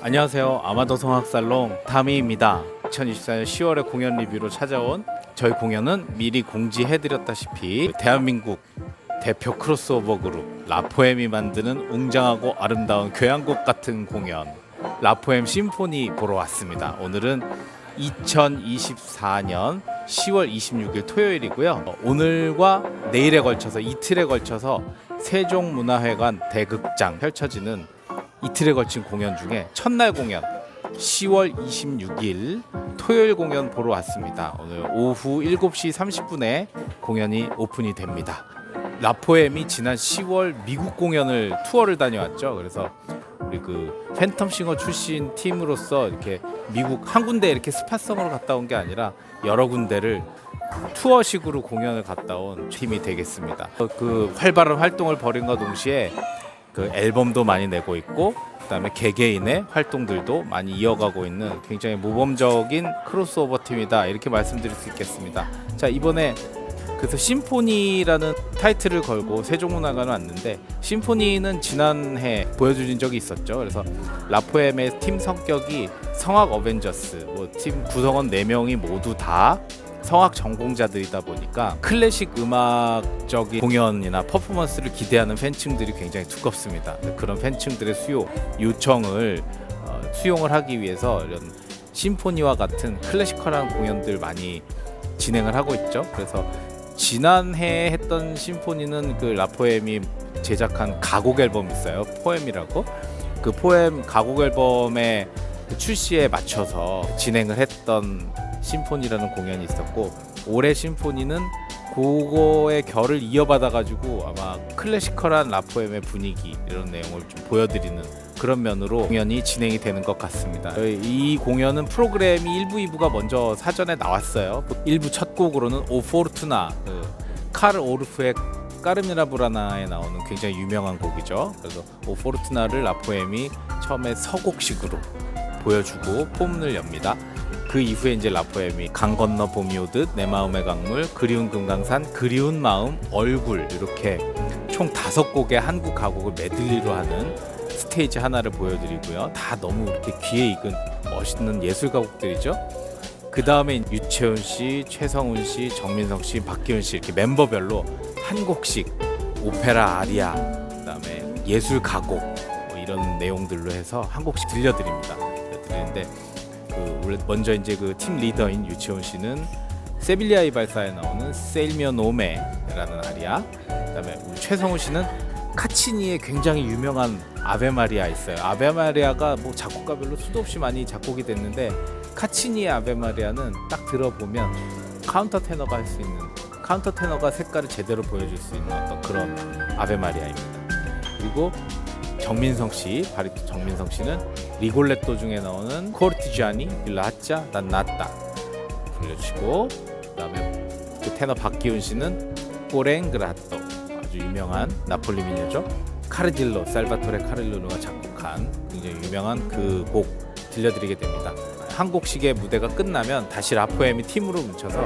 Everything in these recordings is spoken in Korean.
안녕하세요. 아마도 성악살롱 다미입니다. 2024년 10월에 공연 리뷰로 찾아온 저희 공연은 미리 공지해드렸다시피 대한민국 대표 크로스오버 그룹 라포엠이 만드는 웅장하고 아름다운 교향곡 같은 공연 라포엠 심포니 보러 왔습니다. 오늘은 2024년 10월 26일 토요일이고요. 오늘과 내일에 걸쳐서 이틀에 걸쳐서 세종문화회관 대극장 펼쳐지는 이틀에 걸친 공연 중에 첫날 공연 10월 26일 토요일 공연 보러 왔습니다. 오늘 오후 7시 30분에 공연이 오픈이 됩니다. 라포엠이 지난 10월 미국 공연을 투어를 다녀왔죠. 그래서 우리 그 팬텀싱어 출신 팀으로서 이렇게 미국 한 군데 이렇게 스팟성으로 갔다 온 게 아니라 여러 군데를 투어식으로 공연을 갔다 온 팀이 되겠습니다. 그 활발한 활동을 벌인과 동시에 그 앨범도 많이 내고 있고 그다음에 개개인의 활동들도 많이 이어가고 있는 굉장히 모범적인 크로스오버 팀이다 이렇게 말씀드릴 수 있겠습니다. 자, 이번에 그래서 심포니라는 타이틀을 걸고 세종문화관을 왔는데 심포니는 지난해 보여주신 적이 있었죠. 그래서 라포엠의 팀 성격이 성악 어벤져스 팀 구성원 4명이 모두 다 성악 전공자들이다 보니까 클래식 음악적인 공연이나 퍼포먼스를 기대하는 팬층들이 굉장히 두껍습니다. 그런 팬층들의 요청을 수용을 하기 위해서 이런 심포니와 같은 클래시컬한 공연들 많이 진행을 하고 있죠. 그래서 지난해 했던 심포니는 그 라포엠이 제작한 가곡 앨범 있어요. 포엠이라고. 그 포엠 가곡 앨범의 출시에 맞춰서 진행을 했던 심포니라는 공연이 있었고 올해 심포니는 그거의 결을 이어받아 가지고 아마 클래시컬한 라포엠의 분위기 이런 내용을 좀 보여드리는 그런 면으로 공연이 진행이 되는 것 같습니다. 이 공연은 프로그램이 1부, 2부가 먼저 사전에 나왔어요. 1부 첫 곡으로는 오 포르투나 카르 오르프의 까르미나 부라나에 나오는 굉장히 유명한 곡이죠. 그래서 오 포르투나를 라포엠이 처음에 서곡식으로 보여주고 포문을 엽니다. 그 이후에 이제 라포엠이 강 건너 봄이 오듯 내 마음의 강물, 그리운 금강산, 그리운 마음, 얼굴 이렇게 총 5곡의 한국 가곡을 메들리로 하는 스테이지 하나를 보여드리고요. 다 너무 이렇게 귀에 익은 멋있는 예술 가곡들이죠. 그 다음에 유채훈 씨, 최성훈 씨, 정민성 씨, 박기훈 씨 이렇게 멤버별로 한 곡씩 오페라 아리아, 그다음에 예술 가곡 이런 내용들로 해서 한 곡씩 들려드립니다. 들리는데 먼저 이제 그 팀 리더인 유채훈 씨는 세빌리아 이발사에 나오는 셀미오 노메라는 아리아, 그다음에 우리 최성훈 씨는 카치니의 굉장히 유명한 아베 마리아 있어요. 아베 마리아가 뭐 작곡가별로 수도 없이 많이 작곡이 됐는데 카치니의 아베 마리아는 딱 들어보면 카운터 테너가 할 수 있는 카운터 테너가 색깔을 제대로 보여줄 수 있는 어떤 그런 아베 마리아입니다. 그리고 정민성 씨, 바리톤 정민성 씨는 리골레토 중에 나오는 코르티지아니 빌라하짜 난 나따 불려주시고, 그다음에 그 테너 박기훈 씨는 꼬랭그라토 아주 유명한 나폴리 미녀죠. 카르딜로 살바토레 카를로가 작곡한 굉장히 유명한 그 곡 들려드리게 됩니다. 한 곡씩의 무대가 끝나면 다시 라포엠이 팀으로 뭉쳐서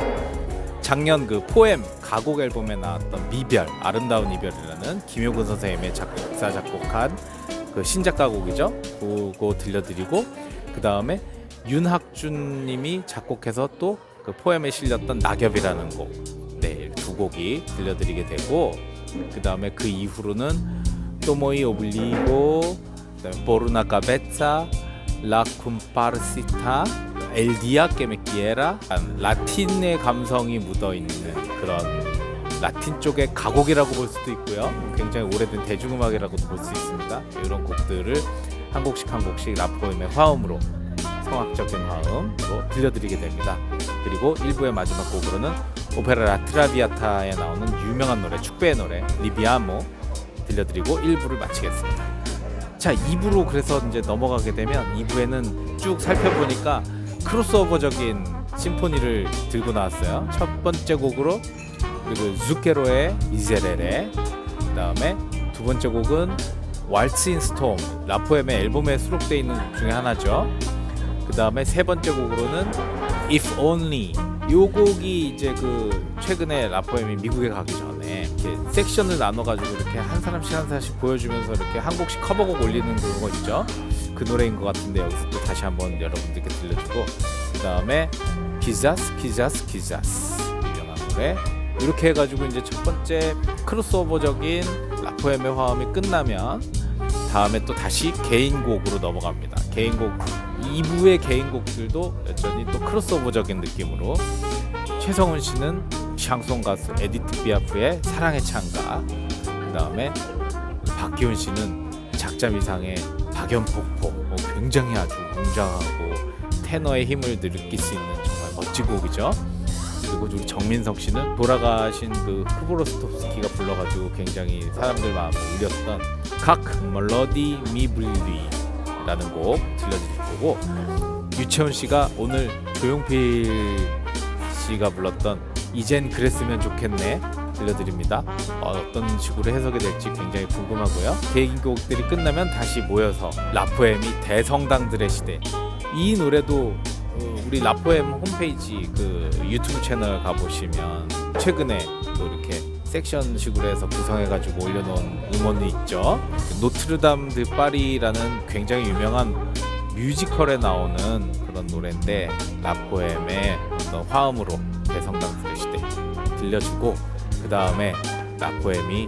작년 그 포엠 가곡 앨범에 나왔던 미별 아름다운 이별이라는 김효근 선생님의 작곡한 그 신작 가곡이죠. 그거 들려드리고 그 다음에 윤학준 님이 작곡해서 또 그 포엠에 실렸던 낙엽이라는 곡, 네, 2곡이 들려드리게 되고 그 다음에 그 이후로는 또모이 오블리고 그다음에 보르나 카베차 라 쿰파르시타 엘디아 깨메키에라 라틴의 감성이 묻어있는 그런 라틴 쪽의 가곡이라고 볼 수도 있고요. 굉장히 오래된 대중음악이라고도 볼 수 있습니다. 이런 곡들을 한 곡씩 한 곡씩 라포엠의 화음으로 성악적인 화음으로 들려드리게 됩니다. 그리고 1부의 마지막 곡으로는 오페라 라트라비아타에 나오는 유명한 노래 축배의 노래 리비아모 들려드리고 1부를 마치겠습니다. 자, 2부로 그래서 이제 넘어가게 되면 2부에는 쭉 살펴보니까 크로스오버적인 심포니를 들고 나왔어요. 첫 번째 곡으로 그리고 zucchero의 미제레레, 그 다음에 두 번째 곡은 왈츠 인 스톰, 라포엠의 앨범에 수록되어 있는 곡 중에 하나죠. 그 다음에 세 번째 곡으로는 If Only, 요 곡이 이제 그 최근에 라포엠이 미국에 가기 전에 이렇게 섹션을 나눠가지고 이렇게 한 사람씩 보여주면서 이렇게 한 곡씩 커버곡 올리는 그거 있죠. 그 노래인 것 같은데 여기서 또 다시 한번 여러분들께 들려주고, 그 다음에 기자스 유명한 노래. 이렇게 해가지고 이제 첫 번째 크로스오버적인 라포엠의 화음이 끝나면 다음에 또 다시 개인곡으로 넘어갑니다. 개인곡 2부의 개인곡들도 여전히 또 크로스오버적인 느낌으로, 최성훈 씨는 샹송 가수 에디트 피아프의 사랑의 창가, 그 다음에 박기훈 씨는 작자미상의 박연폭포, 굉장히 아주 웅장하고 테너의 힘을 느낄 수 있는 정말 멋진 곡이죠. 그리고 우리 정민석 씨는 돌아가신 그 크보로스톱스키가 불러가지고 굉장히 사람들 마음을 울렸던 각 멜로디 미블리라는 곡 들려드릴 거고, 유채훈 씨가 오늘 조용필 씨가 불렀던 이젠 그랬으면 좋겠네 들려드립니다. 어떤 식으로 해석이 될지 굉장히 궁금하고요. 개인곡들이 끝나면 다시 모여서 라포엠이 대성당들의 시대. 이 노래도 우리 라포엠 홈페이지 그 유튜브 채널 가보시면 최근에 또 이렇게 섹션식으로 해서 구성해가지고 올려놓은 음원이 있죠. 노트르담 드 파리라는 굉장히 유명한 뮤지컬에 나오는 그런 노래인데, 라포엠의 어떤 화음으로 대성당들의 시대 들려주고, 그 다음에 라포엠이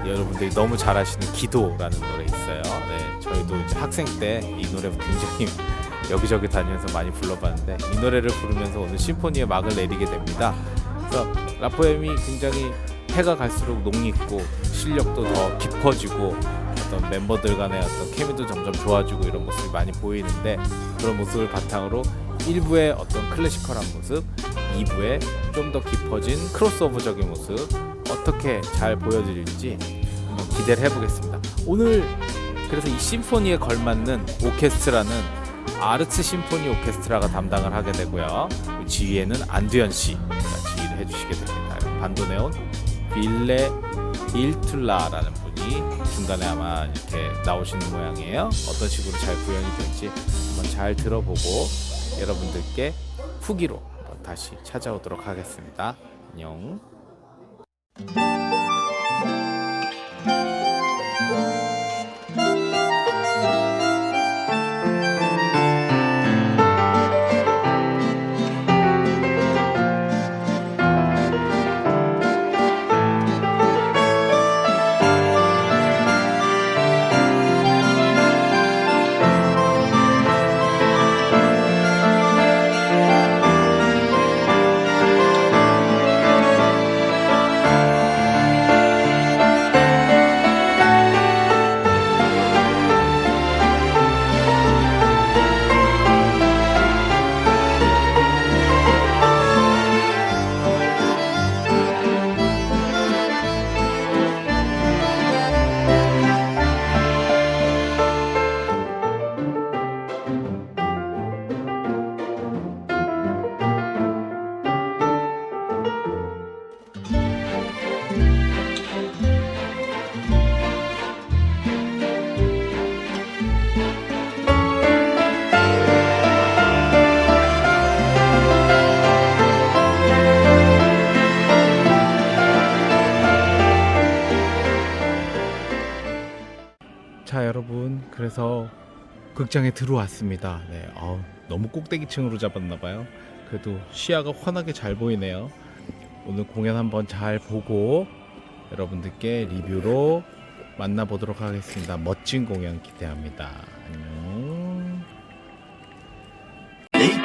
여러분들이 너무 잘 아시는 기도라는 노래 있어요. 네, 저희도 이제 학생 때 이 노래 굉장히 여기저기 다니면서 많이 불러봤는데, 이 노래를 부르면서 오늘 심포니의 막을 내리게 됩니다. 그래서 라포엠이 굉장히 해가 갈수록 녹있고 실력도 더 깊어지고 어떤 멤버들 간의 어떤 케미도 점점 좋아지고 이런 모습이 많이 보이는데, 그런 모습을 바탕으로 1부의 어떤 클래시컬한 모습, 2부의 좀 더 깊어진 크로스오버적인 모습 어떻게 잘 보여드릴지 한번 기대를 해보겠습니다. 오늘 그래서 이 심포니에 걸맞는 오케스트라는 아르츠 심포니 오케스트라가 담당을 하게 되고요. 지휘에는 안두현 씨가 지휘를 해주시게 됩니다. 반도네온 빌레 일툴라라는 분이 중간에 아마 이렇게 나오시는 모양이에요. 어떤 식으로 잘 구현이 될지 한번 잘 들어보고 여러분들께 후기로 다시 찾아오도록 하겠습니다. 안녕. 자 여러분, 그래서 극장에 들어왔습니다. 네, 너무 꼭대기층으로 잡았나봐요. 그래도 시야가 환하게 잘 보이네요. 오늘 공연 한번 잘 보고 여러분들께 리뷰로 만나보도록 하겠습니다. 멋진 공연 기대합니다. 안녕. 네.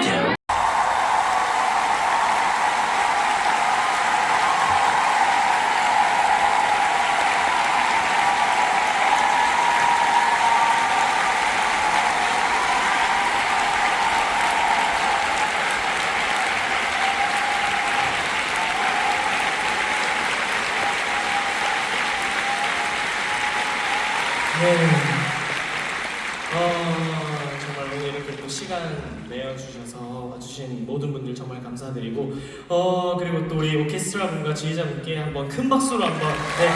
정말 오늘 이렇게 또 시간 내어주셔서 와주신 모든 분들 정말 감사드리고, 그리고 또 우리 오케스트라 분과 지휘자분께 한번 큰 박수로 한번, 네.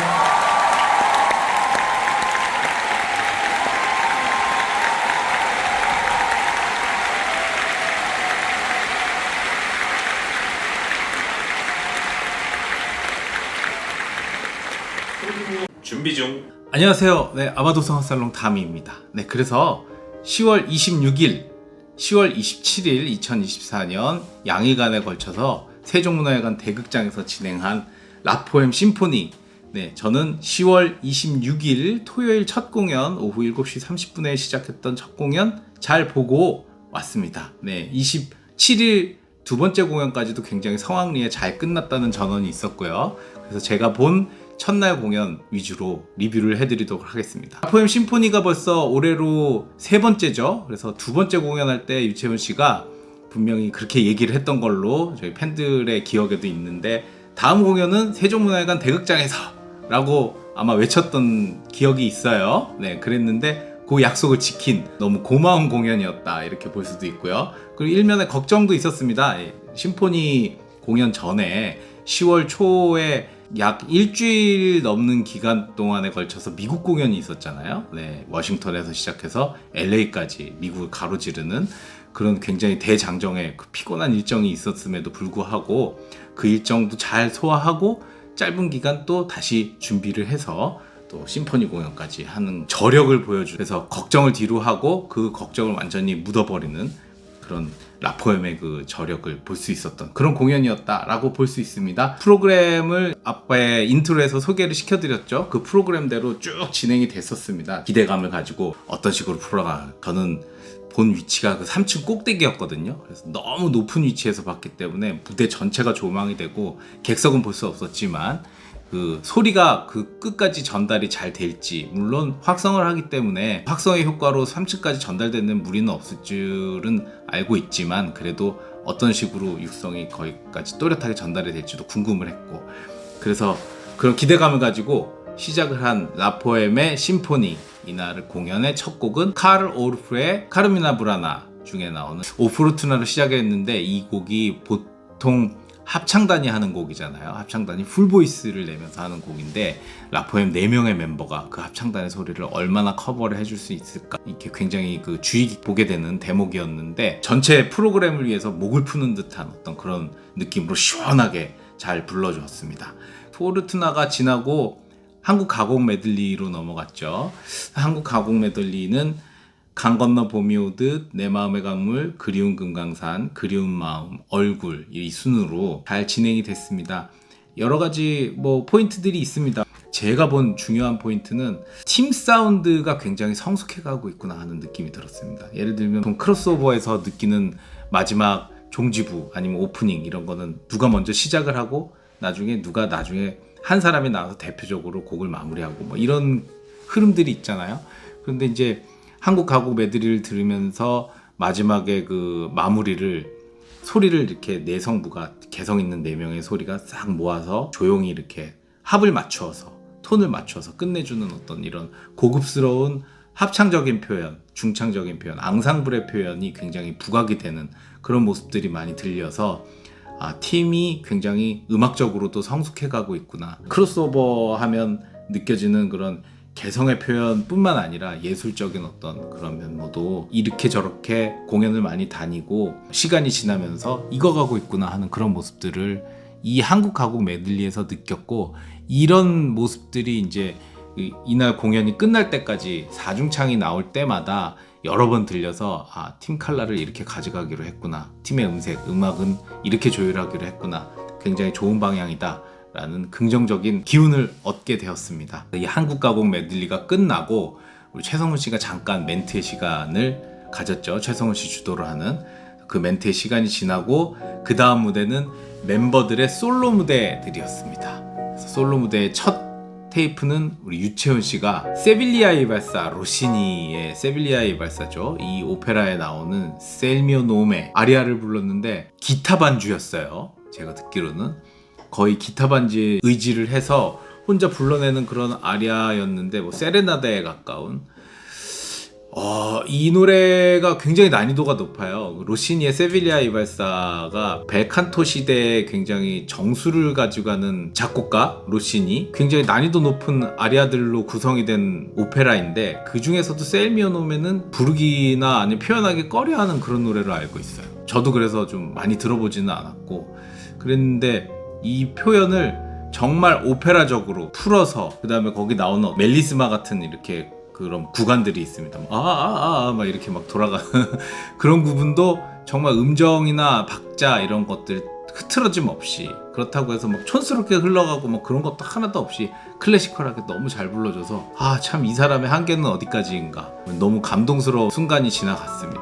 준비 중. 안녕하세요. 네, 아마도 성악살롱 다미입니다. 네, 그래서 10월 26일, 10월 27일 2024년 양일간에 걸쳐서 세종문화회관 대극장에서 진행한 라포엠 심포니. 네, 저는 10월 26일 토요일 첫 공연 오후 7시 30분에 시작했던 첫 공연 잘 보고 왔습니다. 네, 27일 두 번째 공연까지도 굉장히 성황리에 잘 끝났다는 전언이 있었고요. 그래서 제가 본 첫날 공연 위주로 리뷰를 해드리도록 하겠습니다. 라포엠 심포니가 벌써 올해로 세 번째죠. 그래서 두 번째 공연할 때 유채훈 씨가 분명히 그렇게 얘기를 했던 걸로 저희 팬들의 기억에도 있는데, 다음 공연은 세종문화회관 대극장에서 라고 아마 외쳤던 기억이 있어요. 네, 그랬는데 그 약속을 지킨 너무 고마운 공연이었다, 이렇게 볼 수도 있고요. 그리고 일면에 걱정도 있었습니다. 심포니 공연 전에 10월 초에 약 일주일 넘는 기간 동안에 걸쳐서 미국 공연이 있었잖아요. 네, 워싱턴에서 시작해서 LA까지 미국을 가로지르는 그런 굉장히 대장정의 그 피곤한 일정이 있었음에도 불구하고 그 일정도 잘 소화하고 짧은 기간 또 다시 준비를 해서 또 심포니 공연까지 하는 저력을 보여주. 그래서 걱정을 뒤로 하고 그 걱정을 완전히 묻어버리는 그런 라포엠의 그 저력을 볼 수 있었던 그런 공연이었다라고 볼 수 있습니다. 프로그램을 앞에 인트로에서 소개를 시켜드렸죠. 그 프로그램대로 쭉 진행이 됐었습니다. 기대감을 가지고 어떤 식으로 풀어가. 저는 본 위치가 그 3층 꼭대기였거든요. 그래서 너무 높은 위치에서 봤기 때문에 무대 전체가 조망이 되고 객석은 볼 수 없었지만 그 소리가 그 끝까지 전달이 잘 될지, 물론 확성을 하기 때문에 확성의 효과로 3층까지 전달되는 무리는 없을 줄은 알고 있지만, 그래도 어떤 식으로 육성이 거기까지 또렷하게 전달이 될지도 궁금을 했고, 그래서 그런 기대감을 가지고 시작을 한 라포엠의 심포니. 이날 공연의 첫 곡은 카를 오르프의 카르미나 브라나 중에 나오는 오포르투나로 시작했는데, 이 곡이 보통 합창단이 하는 곡이잖아요. 합창단이 풀보이스를 내면서 하는 곡인데, 라포엠 4명의 멤버가 그 합창단의 소리를 얼마나 커버를 해줄 수 있을까, 이렇게 굉장히 그 주의 깊게 보게 되는 대목이었는데, 전체 프로그램을 위해서 목을 푸는 듯한 어떤 그런 느낌으로 시원하게 잘 불러주었습니다. 포르투나가 지나고 한국 가곡 메들리로 넘어갔죠. 한국 가곡 메들리는 강 건너 봄이 오듯, 내 마음의 강물, 그리운 금강산, 그리운 마음, 얼굴, 이 순으로 잘 진행이 됐습니다. 여러 가지 포인트들이 있습니다. 제가 본 중요한 포인트는 팀 사운드가 굉장히 성숙해가고 있구나 하는 느낌이 들었습니다. 예를 들면 크로스오버에서 느끼는 마지막 종지부 아니면 오프닝, 이런 거는 누가 먼저 시작을 하고 나중에 한 사람이 나와서 대표적으로 곡을 마무리하고 이런 흐름들이 있잖아요. 그런데 이제 한국 가곡 메들리를 들으면서 마지막에 그 마무리를, 소리를 이렇게 내성부가, 개성 있는 4명의 소리가 싹 모아서 조용히 이렇게 합을 맞추어서, 톤을 맞춰서 끝내주는 어떤 이런 고급스러운 합창적인 표현, 중창적인 표현, 앙상블의 표현이 굉장히 부각이 되는 그런 모습들이 많이 들려서, 팀이 굉장히 음악적으로도 성숙해가고 있구나. 크로스오버 하면 느껴지는 그런 개성의 표현뿐만 아니라 예술적인 어떤 그런 면모도 이렇게 저렇게 공연을 많이 다니고 시간이 지나면서 익어가고 있구나 하는 그런 모습들을 이 한국 가곡 메들리에서 느꼈고, 이런 모습들이 이제 이날 공연이 끝날 때까지 4중창이 나올 때마다 여러 번 들려서, 팀 칼라를 이렇게 가져가기로 했구나, 팀의 음악은 이렇게 조율하기로 했구나, 굉장히 좋은 방향이다 라는 긍정적인 기운을 얻게 되었습니다. 이 한국 가곡 메들리가 끝나고 우리 최성훈 씨가 잠깐 멘트의 시간을 가졌죠. 최성훈 씨 주도를 하는 그 멘트의 시간이 지나고 그 다음 무대는 멤버들의 솔로 무대들이었습니다. 그래서 솔로 무대의 첫 테이프는 우리 유채훈 씨가 세빌리아의 발사, 로시니의 세빌리아의 발사죠. 이 오페라에 나오는 셀미오 노메 아리아를 불렀는데 기타 반주였어요. 제가 듣기로는 거의 기타 반주에 의지를 해서 혼자 불러내는 그런 아리아였는데, 세레나데에 가까운. 이 노래가 굉장히 난이도가 높아요. 로시니의 세빌리아 이발사가 벨칸토 시대에 굉장히 정수를 가져가는 작곡가 로시니, 굉장히 난이도 높은 아리아들로 구성이 된 오페라인데, 그 중에서도 셀미오노메는 부르기나 아니면 표현하기 꺼려하는 그런 노래로 알고 있어요. 저도 그래서 좀 많이 들어보지는 않았고 그랬는데, 이 표현을 정말 오페라적으로 풀어서, 그 다음에 거기 나오는 멜리스마 같은 이렇게 그런 구간들이 있습니다. 막 이렇게 막 돌아가는 그런 부분도 정말 음정이나 박자 이런 것들 흐트러짐 없이, 그렇다고 해서 막 촌스럽게 흘러가고 뭐 그런 것도 하나도 없이 클래시컬하게 너무 잘 불러줘서 참 이 사람의 한계는 어디까지인가, 너무 감동스러운 순간이 지나갔습니다.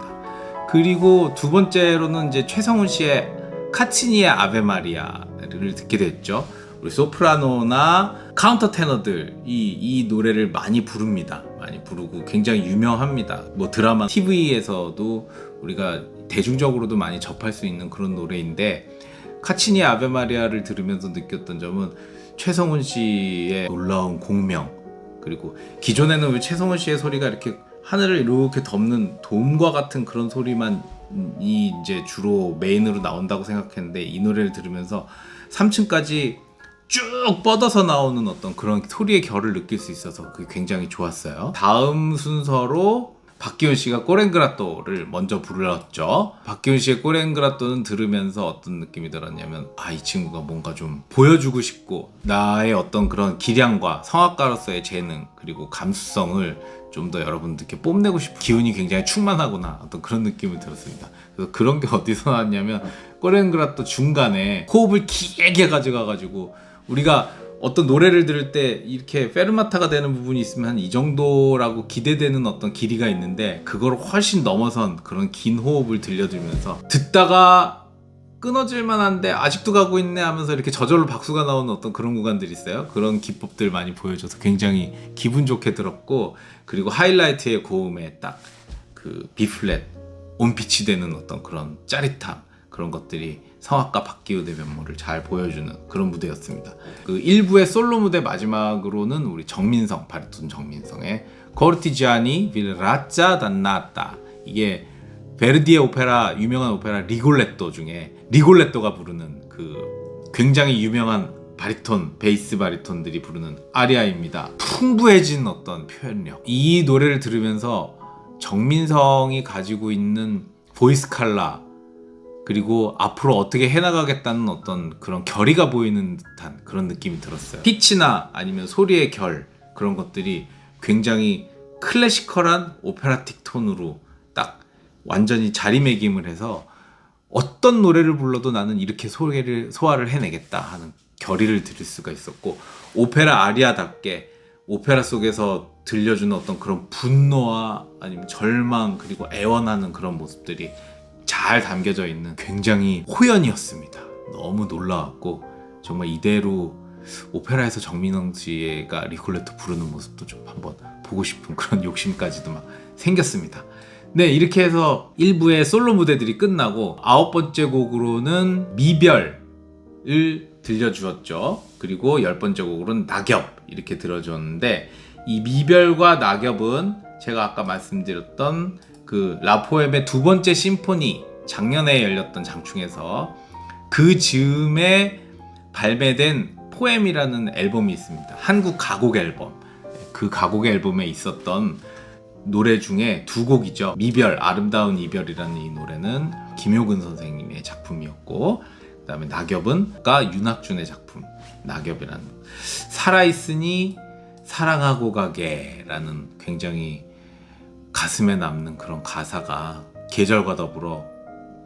그리고 두 번째로는 이제 최성훈 씨의 카치니의 아베 마리아를 듣게 됐죠. 우리 소프라노나 카운터 테너들 이 노래를 많이 부릅니다. 많이 부르고 굉장히 유명합니다. 뭐 드라마, TV에서도 우리가 대중적으로도 많이 접할 수 있는 그런 노래인데, 카치니의 아베 마리아를 들으면서 느꼈던 점은 최성훈 씨의 놀라운 공명, 그리고 기존에는 왜 최성훈 씨의 소리가 이렇게 하늘을 이렇게 덮는 돔과 같은 그런 소리만 이제 주로 메인으로 나온다고 생각했는데, 이 노래를 들으면서 3층까지 쭉 뻗어서 나오는 어떤 그런 소리의 결을 느낄 수 있어서 그게 굉장히 좋았어요. 다음 순서로 박기훈 씨가 꼬랭그라또를 먼저 불렀죠. 박기훈 씨의 꼬랭그라또는 들으면서 어떤 느낌이 들었냐면, 이 친구가 뭔가 좀 보여주고 싶고, 나의 어떤 그런 기량과 성악가로서의 재능 그리고 감수성을 좀 더 여러분들께 뽐내고 싶은 기운이 굉장히 충만하구나, 어떤 그런 느낌이 들었습니다. 그래서 그런 게 어디서 나왔냐면, 꼬랭그라또 중간에 호흡을 길게 가져가가지고, 우리가 어떤 노래를 들을 때 이렇게 페르마타가 되는 부분이 있으면 한 이 정도라고 기대되는 어떤 길이가 있는데, 그걸 훨씬 넘어선 그런 긴 호흡을 들려주면서 듣다가 끊어질 만한데 아직도 가고 있네 하면서 이렇게 저절로 박수가 나오는 어떤 그런 구간들이 있어요. 그런 기법들 많이 보여줘서 굉장히 기분 좋게 들었고, 그리고 하이라이트의 고음에 딱 그 B플랫 온피치 되는 어떤 그런 짜릿함, 그런 것들이 성악가 박기훈의 면모를 잘 보여주는 그런 무대였습니다. 그 1부의 솔로 무대 마지막으로는 우리 정민성, 바리톤 정민성의 코르티지아니 빌 라짜 단나타, 이게 베르디의 오페라, 유명한 오페라 리골레토 중에 리골레토가 부르는 그 굉장히 유명한 바리톤, 베이스 바리톤들이 부르는 아리아입니다. 풍부해진 어떤 표현력, 이 노래를 들으면서 정민성이 가지고 있는 보이스 칼라, 그리고 앞으로 어떻게 해나가겠다는 어떤 그런 결의가 보이는 듯한 그런 느낌이 들었어요. 피치나 아니면 소리의 결, 그런 것들이 굉장히 클래시컬한 오페라틱 톤으로 딱 완전히 자리매김을 해서, 어떤 노래를 불러도 나는 이렇게 소화를 해내겠다 하는 결의를 들을 수가 있었고, 오페라 아리아답게 오페라 속에서 들려주는 어떤 그런 분노와 아니면 절망, 그리고 애원하는 그런 모습들이 잘 담겨져 있는 굉장히 호연이었습니다. 너무 놀라웠고, 정말 이대로 오페라에서 정민성 씨가 리콜레토 부르는 모습도 좀 한번 보고 싶은 그런 욕심까지도 막 생겼습니다. 네, 이렇게 해서 1부의 솔로 무대들이 끝나고 9번째 곡으로는 미별을 들려주었죠. 그리고 10번째 곡으로는 낙엽, 이렇게 들어줬는데, 이 미별과 낙엽은 제가 아까 말씀드렸던 그 라포엠의 두 번째 심포니, 작년에 열렸던 장충에서 그 즈음에 발매된 포엠이라는 앨범이 있습니다. 한국 가곡 앨범. 그 가곡 앨범에 있었던 노래 중에 두 곡이죠. 미별, 아름다운 이별이라는 이 노래는 김효근 선생님의 작품이었고, 그 다음에 낙엽은 윤학준의 작품, 낙엽이라는, 살아있으니 사랑하고 가게라는 굉장히 가슴에 남는 그런 가사가 계절과 더불어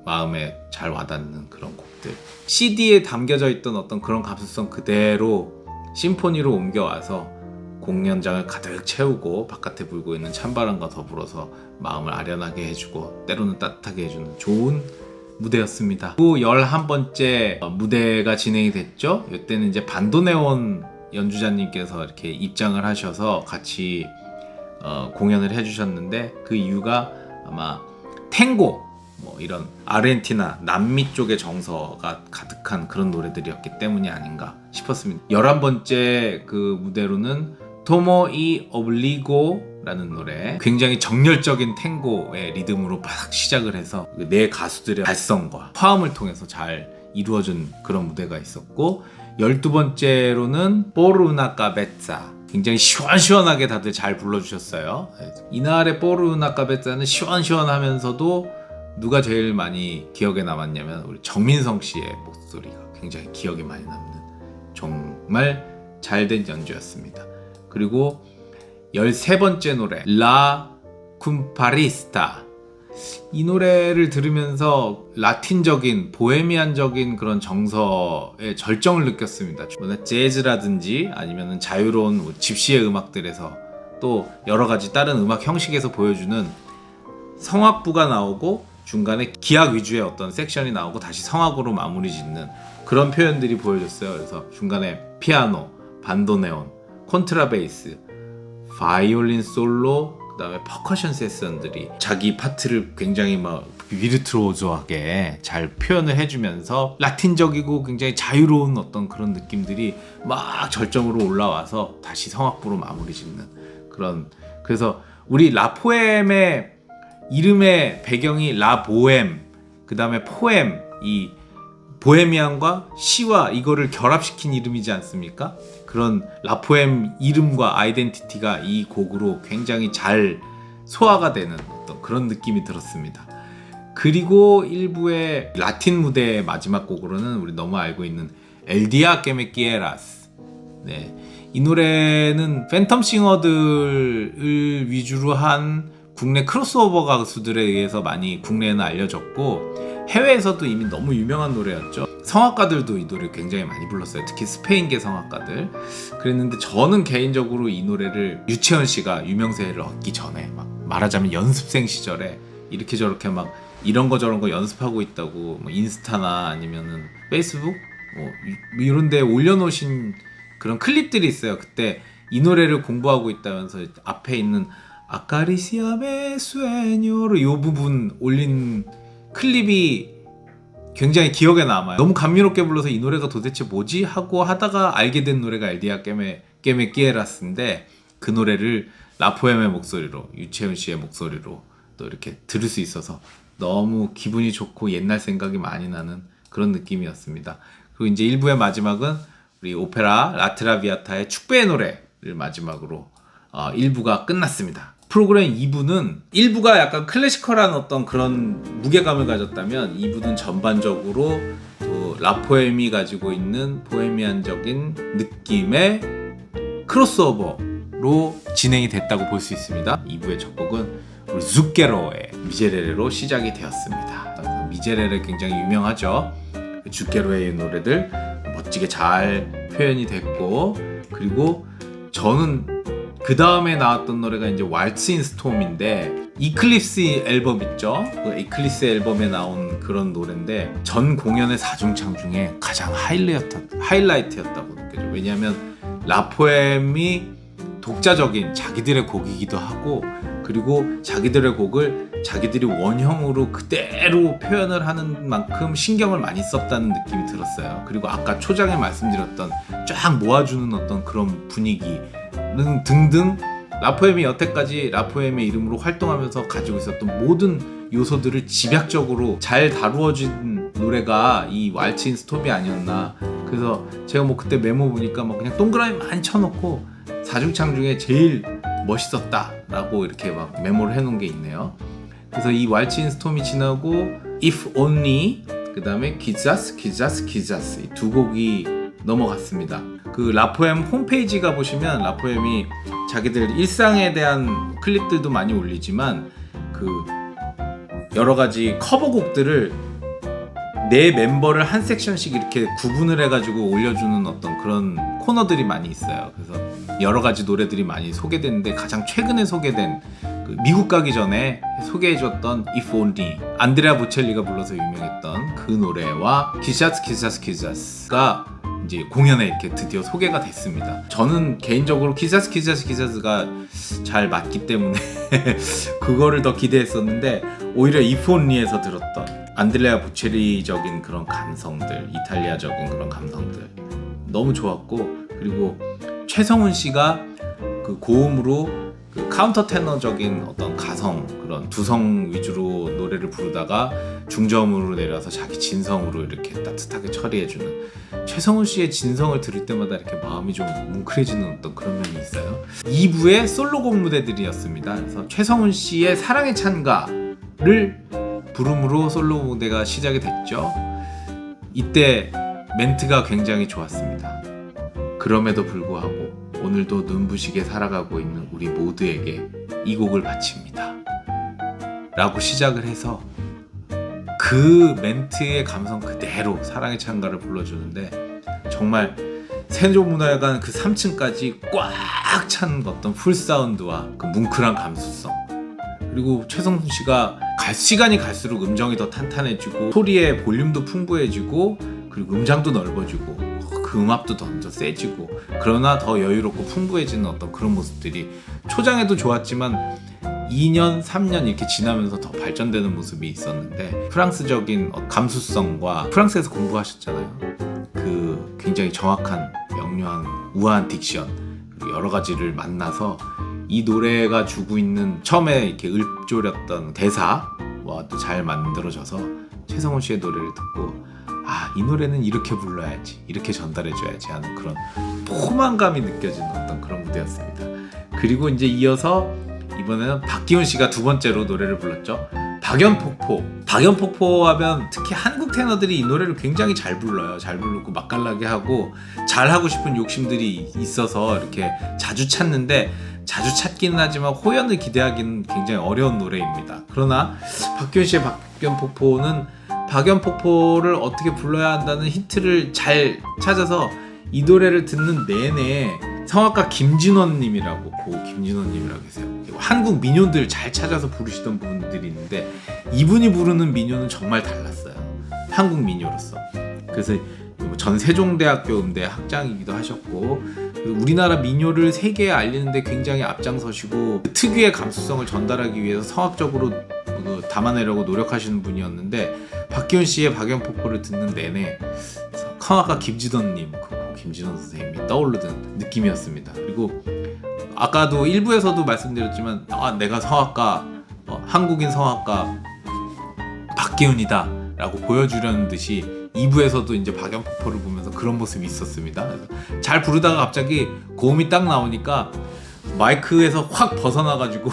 마음에 잘 와닿는 그런 곡들, CD에 담겨져 있던 어떤 그런 감수성 그대로 심포니로 옮겨와서 공연장을 가득 채우고 바깥에 불고 있는 찬바람과 더불어서 마음을 아련하게 해주고 때로는 따뜻하게 해주는 좋은 무대였습니다. 또 11번째 무대가 진행이 됐죠. 이때는 이제 반도네온 연주자님께서 이렇게 입장을 하셔서 같이 공연을 해주셨는데, 그 이유가 아마 탱고, 뭐 이런 아르헨티나, 남미 쪽의 정서가 가득한 그런 노래들이었기 때문이 아닌가 싶었습니다. 11번째 그 무대로는 토모 이 오블리고라는 노래, 굉장히 정열적인 탱고의 리듬으로 막 시작을 해서 네 가수들의 발성과 화음을 통해서 잘 이루어진 그런 무대가 있었고, 12번째로는 포르나 까베짜, 굉장히 시원시원하게 다들 잘 불러주셨어요. 이날의 포르나 까베짜는 시원시원하면서도 누가 제일 많이 기억에 남았냐면 우리 정민성 씨의 목소리가 굉장히 기억에 많이 남는 정말 잘된 연주였습니다. 그리고 13번째 노래 라 쿰파리스타. 이 노래를 들으면서 라틴적인 보헤미안적인 그런 정서의 절정을 느꼈습니다. 재즈라든지 아니면 자유로운 집시의 음악들에서 또 여러 가지 다른 음악 형식에서 보여주는 성악부가 나오고 중간에 기악 위주의 어떤 섹션이 나오고 다시 성악으로 마무리 짓는 그런 표현들이 보여졌어요. 그래서 중간에 피아노, 반도네온, 콘트라베이스, 바이올린 솔로, 그 다음에 퍼커션 세션들이 자기 파트를 굉장히 막 비르투오조하게 잘 표현을 해주면서 라틴적이고 굉장히 자유로운 어떤 그런 느낌들이 막 절정으로 올라와서 다시 성악부로 마무리 짓는 그런. 그래서 우리 라포엠의 이름의 배경이 라보엠, 그 다음에 포엠, 이 보헤미안과 시와 이거를 결합시킨 이름이지 않습니까? 그런 라포엠 이름과 아이덴티티가 이 곡으로 굉장히 잘 소화가 되는 어떤 그런 느낌이 들었습니다. 그리고 일부의 라틴 무대의 마지막 곡으로는 우리 너무 알고 있는 El Día que me quieras. 네, 이 노래는 팬텀 싱어들을 위주로 한 국내 크로스오버 가수들에 의해서 많이 국내에는 알려졌고 해외에서도 이미 너무 유명한 노래였죠. 성악가들도 이 노래 굉장히 많이 불렀어요. 특히 스페인계 성악가들. 그랬는데 저는 개인적으로 이 노래를 유채원 씨가 유명세를 얻기 전에 막 말하자면 연습생 시절에 이렇게 저렇게 막 이런 거 저런 거 연습하고 있다고 뭐 인스타나 아니면은 페이스북 뭐 이런 데 올려놓으신 그런 클립들이 있어요. 그때 이 노래를 공부하고 있다면서 앞에 있는 아카리시아메 수에뇨로 이 부분 올린 클립이 굉장히 기억에 남아요. 너무 감미롭게 불러서 이 노래가 도대체 뭐지? 하고 하다가 알게 된 노래가 엘디아 깨메 끼에라스인데 그 노래를 라포엠의 목소리로 유채은 씨의 목소리로 또 이렇게 들을 수 있어서 너무 기분이 좋고 옛날 생각이 많이 나는 그런 느낌이었습니다. 그리고 이제 1부의 마지막은 우리 오페라 라트라비아타의 축배의 노래를 마지막으로 1부가 끝났습니다. 프로그램 2부는 1부가 약간 클래시컬한 어떤 그런 무게감을 가졌다면 2부는 전반적으로 또 라포엠이 가지고 있는 보헤미안적인 느낌의 크로스오버로 진행이 됐다고 볼 수 있습니다. 2부의 첫 곡은 우리 zucchero의 미제레레로 시작이 되었습니다. 미제레레 굉장히 유명하죠. zucchero의 노래들 멋지게 잘 표현이 됐고, 그리고 저는 그 다음에 나왔던 노래가 이제 Waltz in Storm인데 이클립스 앨범 있죠? 그 이클립스 앨범에 나온 그런 노래인데 전 공연의 4중창 중에 가장 하이라이트였다고 느껴져요. 왜냐하면 라포엠이 독자적인 자기들의 곡이기도 하고, 그리고 자기들의 곡을 자기들이 원형으로 그대로 표현을 하는 만큼 신경을 많이 썼다는 느낌이 들었어요. 그리고 아까 초장에 말씀드렸던 쫙 모아주는 어떤 그런 분위기 등등, 라포엠이 여태까지 라포엠의 이름으로 활동하면서 가지고 있었던 모든 요소들을 집약적으로 잘 다루어진 노래가 이 왈츠 인 스톰이 아니었나. 그래서 제가 뭐 그때 메모 보니까 뭐 그냥 동그라미 많이 쳐놓고 4중창 중에 제일 멋있었다 라고 이렇게 막 메모를 해놓은 게 있네요. 그래서 이 왈츠 인 스톰이 지나고 If Only, 그 다음에 기자스 이 두 곡이 넘어갔습니다. 그 라포엠 홈페이지가 보시면 라포엠이 자기들 일상에 대한 클립들도 많이 올리지만 그 여러 가지 커버곡들을 네 멤버를 한 섹션씩 이렇게 구분을 해가지고 올려주는 어떤 그런 코너들이 많이 있어요. 그래서 여러 가지 노래들이 많이 소개됐는데 가장 최근에 소개된 그 미국 가기 전에 소개해줬던 If Only, 안드레아 보첼리가 불러서 유명했던 그 노래와 기자스가 이제 공연에 이렇게 드디어 소개가 됐습니다. 저는 개인적으로 기자스가 잘 맞기 때문에 그거를 더 기대했었는데 오히려 If Only에서 들었던 안드레아 보첼리적인 그런 감성들, 이탈리아적인 그런 감성들 너무 좋았고, 그리고 최성훈 씨가 그 고음으로 그 카운터 테너적인 어떤 가성, 그런 두성 위주로 노래를 부르다가 중저음으로 내려서 자기 진성으로 이렇게 따뜻하게 처리해주는 최성훈 씨의 진성을 들을 때마다 이렇게 마음이 좀 뭉클해지는 어떤 그런 면이 있어요. 2부의 솔로곡 무대들이었습니다. 그래서 최성훈 씨의 사랑의 찬가를 부름으로 솔로 무대가 시작이 됐죠. 이때 멘트가 굉장히 좋았습니다. 그럼에도 불구하고 오늘도 눈부시게 살아가고 있는 우리 모두에게 이 곡을 바칩니다 라고 시작을 해서 그 멘트의 감성 그대로 사랑의 찬가를 불러주는데, 정말 세종문화회관 그 3층까지 꽉 찬 어떤 풀 사운드와 그 뭉클한 감수성, 그리고 최성순 씨가 시간이 갈수록 음정이 더 탄탄해지고 소리의 볼륨도 풍부해지고 그리고 음장도 넓어지고 그 음압도 더 세지고, 그러나 더 여유롭고 풍부해지는 어떤 그런 모습들이 초장에도 좋았지만 2년, 3년 이렇게 지나면서 더 발전되는 모습이 있었는데, 프랑스적인 감수성과, 프랑스에서 공부하셨잖아요. 그 굉장히 정확한 명료한 우아한 딕션 그리고 여러 가지를 만나서 이 노래가 주고 있는 처음에 이렇게 읊조렸던 대사와 또 잘 만들어져서 최성훈 씨의 노래를 듣고 이 노래는 이렇게 불러야지, 이렇게 전달해줘야지 하는 그런 포만감이 느껴지는 어떤 그런 무대였습니다. 그리고 이제 이어서 이번에는 박기훈 씨가 두 번째로 노래를 불렀죠. 박연폭포. 박연폭포 하면 특히 한국 테너들이 이 노래를 굉장히 잘 불러요. 잘 부르고 맛깔나게 하고 잘 하고 싶은 욕심들이 있어서 이렇게 자주 찾는데, 자주 찾기는 하지만 호연을 기대하기는 굉장히 어려운 노래입니다. 그러나 박기훈 씨의 박연폭포는 박연폭포를 어떻게 불러야 한다는 힌트를 잘 찾아서 이 노래를 듣는 내내 성악가 김진원님이라고 계세요. 한국 민요들 잘 찾아서 부르시던 분들이 있는데 이분이 부르는 민요는 정말 달랐어요. 한국 민요로서. 그래서 전 세종대학교 음대 학장이기도 하셨고, 우리나라 민요를 세계에 알리는데 굉장히 앞장서시고 특유의 감수성을 전달하기 위해서 성악적으로 담아내려고 노력하시는 분이었는데, 박기훈 씨의 박연폭포를 듣는 내내 성악가 김진원님, 김진원 선생님이 떠오르는 느낌이었습니다. 그리고 아까도 1부에서도 말씀드렸지만 내가 성악가, 한국인 성악가 박기훈이다 라고 보여주려는 듯이 2부에서도 이제 박연폭포를 보면서 그런 모습이 있었습니다. 그래서 잘 부르다가 갑자기 고음이 딱 나오니까 마이크에서 확 벗어나가지고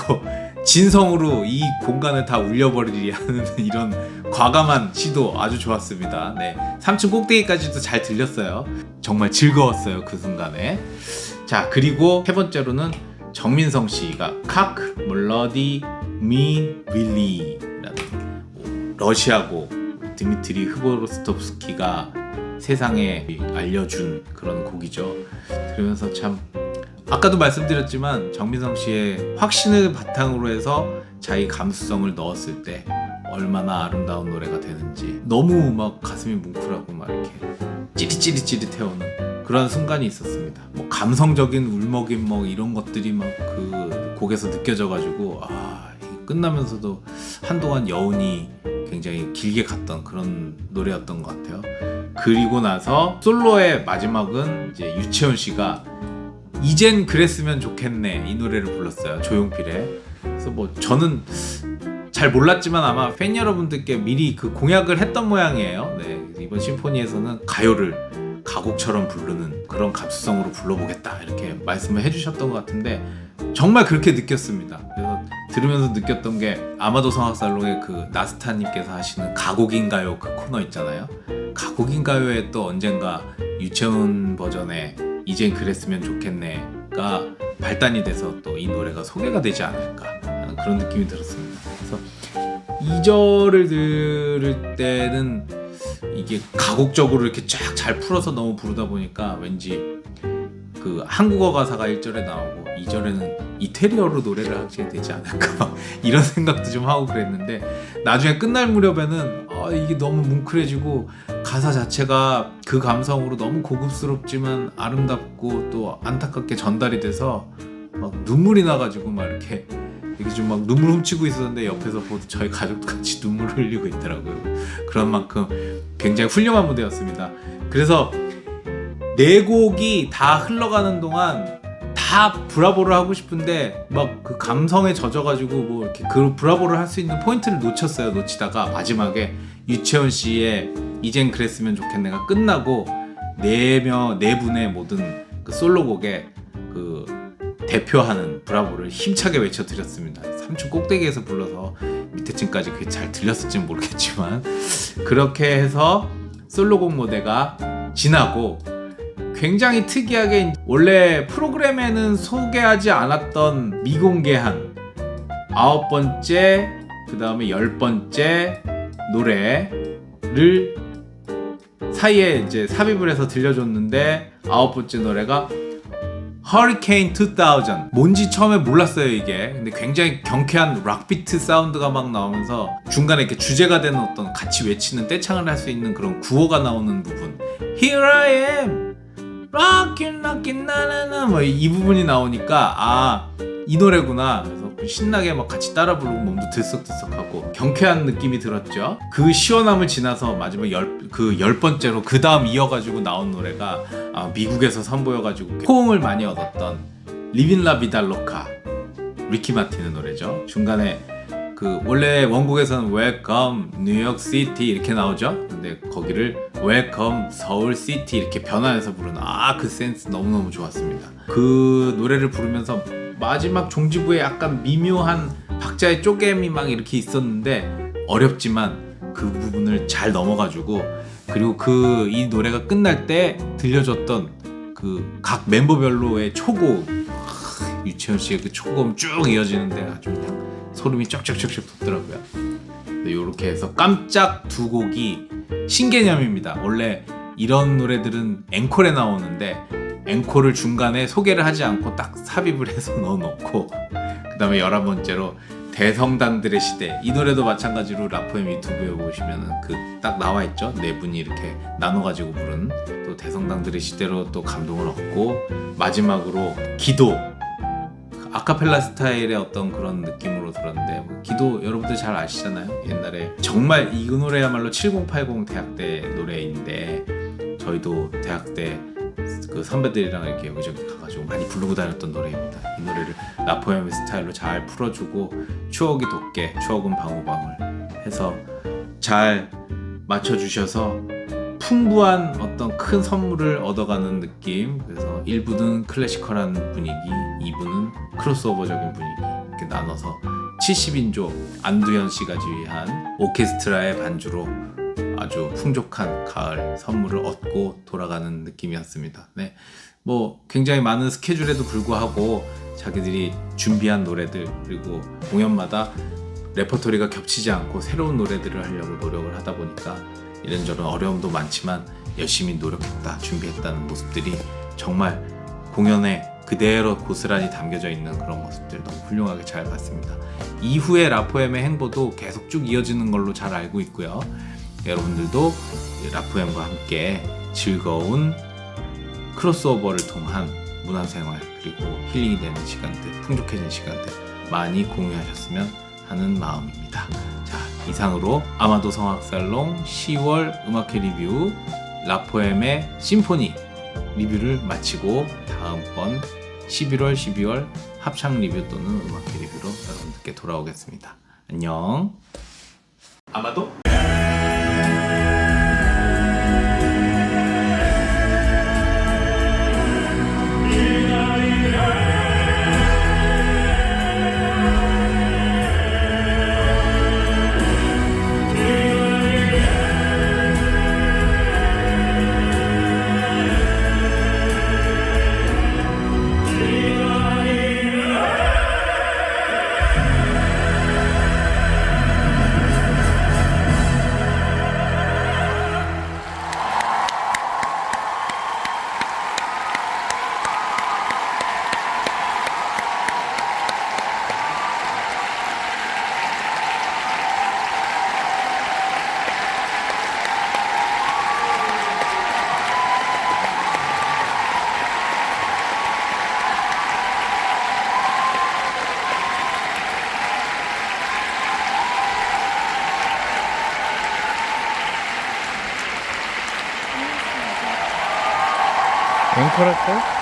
진성으로 이 공간을 다 울려버리려 하는 이런 과감한 시도 아주 좋았습니다. 네, 3층 꼭대기까지도 잘 들렸어요. 정말 즐거웠어요, 그 순간에. 자, 그리고 세 번째로는 정민성 씨가 카크 몰러디 미 윌리라는 러시아곡, 드미트리 흐보로스톱스키가 세상에 알려준 그런 곡이죠. 들으면서 참, 아까도 말씀드렸지만 정민성 씨의 확신을 바탕으로 해서 자기 감수성을 넣었을 때 얼마나 아름다운 노래가 되는지, 너무 막 가슴이 뭉클하고 막 이렇게 찌릿찌릿찌릿해오는 그런 순간이 있었습니다. 뭐 감성적인 울먹임 뭐 이런 것들이 막 그 곡에서 느껴져가지고 끝나면서도 한동안 여운이 굉장히 길게 갔던 그런 노래였던 것 같아요. 그리고 나서 솔로의 마지막은 이제 유채원 씨가 이젠 그랬으면 좋겠네 이 노래를 불렀어요. 조용필의. 그래서 뭐 저는 잘 몰랐지만 아마 팬 여러분들께 미리 그 공약을 했던 모양이에요. 네, 이번 심포니에서는 가요를 가곡처럼 부르는 그런 감수성으로 불러보겠다 이렇게 말씀을 해주셨던 것 같은데 정말 그렇게 느꼈습니다. 그래서 들으면서 느꼈던 게 아마도 성악살롱의 그 나스타님께서 하시는 가곡인가요 그 코너 있잖아요. 가곡인가요에 또 언젠가 유채훈 버전의 이젠 그랬으면 좋겠네가 발단이 돼서 또 이 노래가 소개가 되지 않을까 하는 그런 느낌이 들었습니다. 그래서 2절을 들을 때는 이게 가곡적으로 이렇게 쫙 잘 풀어서 너무 부르다 보니까 왠지 그 한국어 가사가 1절에 나오고 2절에는 이태리어로 노래를 하게 되지 않을까 막 이런 생각도 좀 하고 그랬는데, 나중에 끝날 무렵에는 이게 너무 뭉클해지고 가사 자체가 그 감성으로 너무 고급스럽지만 아름답고 또 안타깝게 전달이 돼서 막 눈물이 나가지고 막 이렇게 좀 막 눈물 훔치고 있었는데 옆에서 저희 가족도 같이 눈물을 흘리고 있더라고요. 그런 만큼 굉장히 훌륭한 무대였습니다. 그래서 네 곡이 다 흘러가는 동안 다 브라보를 하고 싶은데 막 그 감성에 젖어가지고 뭐 이렇게 그 브라보를 할 수 있는 포인트를 놓치다가 마지막에 유채원 씨의 이젠 그랬으면 좋겠네가 끝나고 네 분의 모든 그 솔로곡에 그 대표하는 브라보를 힘차게 외쳐드렸습니다. 3층 꼭대기에서 불러서 밑에 층까지 그게 잘 들렸을지는 모르겠지만 그렇게 해서 솔로곡 무대가 지나고 굉장히 특이하게 원래 프로그램에는 소개하지 않았던 미공개한 9번째 그 다음에 10번째 노래를 사이에 이제 삽입을 해서 들려줬는데 9번째 노래가 Hurricane 2000. 뭔지 처음에 몰랐어요 이게. 근데 굉장히 경쾌한 락비트 사운드가 막 나오면서 중간에 이렇게 주제가 되는 어떤 같이 외치는 떼창을 할 수 있는 그런 구호가 나오는 부분. Here I am, rockin' rockin' 나나나 뭐 이 부분이 나오니까 아 이 노래구나. 그래서 신나게 막 같이 따라 부르고 몸도 들썩들썩하고 경쾌한 느낌이 들었죠. 그 시원함을 지나서 마지막 10번째로 그 다음 이어가지고 나온 노래가 미국에서 선보여가지고 호응을 많이 얻었던 리빈 라 비달 로카 리키 마틴의 노래죠. 중간에 그 원래 원곡에서는 웰컴 뉴욕 시티 이렇게 나오죠. 근데 거기를 웰컴 서울 시티 이렇게 변환해서 부르는 그 센스 너무너무 좋았습니다. 그 노래를 부르면서 마지막 종지부에 약간 미묘한 박자의 쪼개미 막 이렇게 있었는데 어렵지만 그 부분을 잘 넘어가지고 그리고 이 노래가 끝날 때 들려줬던 그 각 멤버별로의 초고음 유채원 씨의 그 초고음 쭉 이어지는데 아주 그냥 소름이 쫙쫙쫙쫙 돋더라고요. 이렇게 해서 깜짝 두 곡이 신개념입니다. 원래 이런 노래들은 앵콜에 나오는데 앵콜을 중간에 소개를 하지 않고 딱 삽입을 해서 넣어놓고 그 다음에 11번째로 대성당들의 시대 이 노래도 마찬가지로 라포엠 유튜브에 보시면은 그 딱 나와있죠. 네 분이 이렇게 나눠가지고 부른 또 대성당들의 시대로 또 감동을 얻고 마지막으로 기도 아카펠라 스타일의 어떤 그런 느낌으로 들었는데 기도 여러분들 잘 아시잖아요. 옛날에 정말 이 노래야말로 7080 대학때 노래인데 저희도 대학 때 그 선배들이랑 이렇게 여기저기 가가지고 많이 부르고 다녔던 노래입니다. 이 노래를 라포엠 스타일로 잘 풀어주고 추억이 돋게 추억은 방울방울 해서 잘 맞춰주셔서 풍부한 어떤 큰 선물을 얻어가는 느낌. 그래서 1부는 클래시컬한 분위기, 2부는 크로스오버적인 분위기 이렇게 나눠서 70인조 안두현 씨가 지휘한 오케스트라의 반주로 아주 풍족한 가을 선물을 얻고 돌아가는 느낌이었습니다. 네, 뭐 굉장히 많은 스케줄에도 불구하고 자기들이 준비한 노래들 그리고 공연마다 레퍼토리가 겹치지 않고 새로운 노래들을 하려고 노력을 하다 보니까 이런저런 어려움도 많지만 열심히 노력했다, 준비했다는 모습들이 정말 공연에 그대로 고스란히 담겨져 있는 그런 모습들 너무 훌륭하게 잘 봤습니다. 이후에 라포엠의 행보도 계속 쭉 이어지는 걸로 잘 알고 있고요. 여러분들도 라포엠과 함께 즐거운 크로스오버를 통한 문화생활 그리고 힐링이 되는 시간들, 풍족해진 시간들 많이 공유하셨으면 하는 마음입니다. 자, 이상으로 아마도 성악살롱 10월 음악회 리뷰 라포엠의 심포니 리뷰를 마치고 다음번 11월, 12월 합창 리뷰 또는 음악회 리뷰로 여러분들께 돌아오겠습니다. 안녕. 아마도 앵콜 할까요?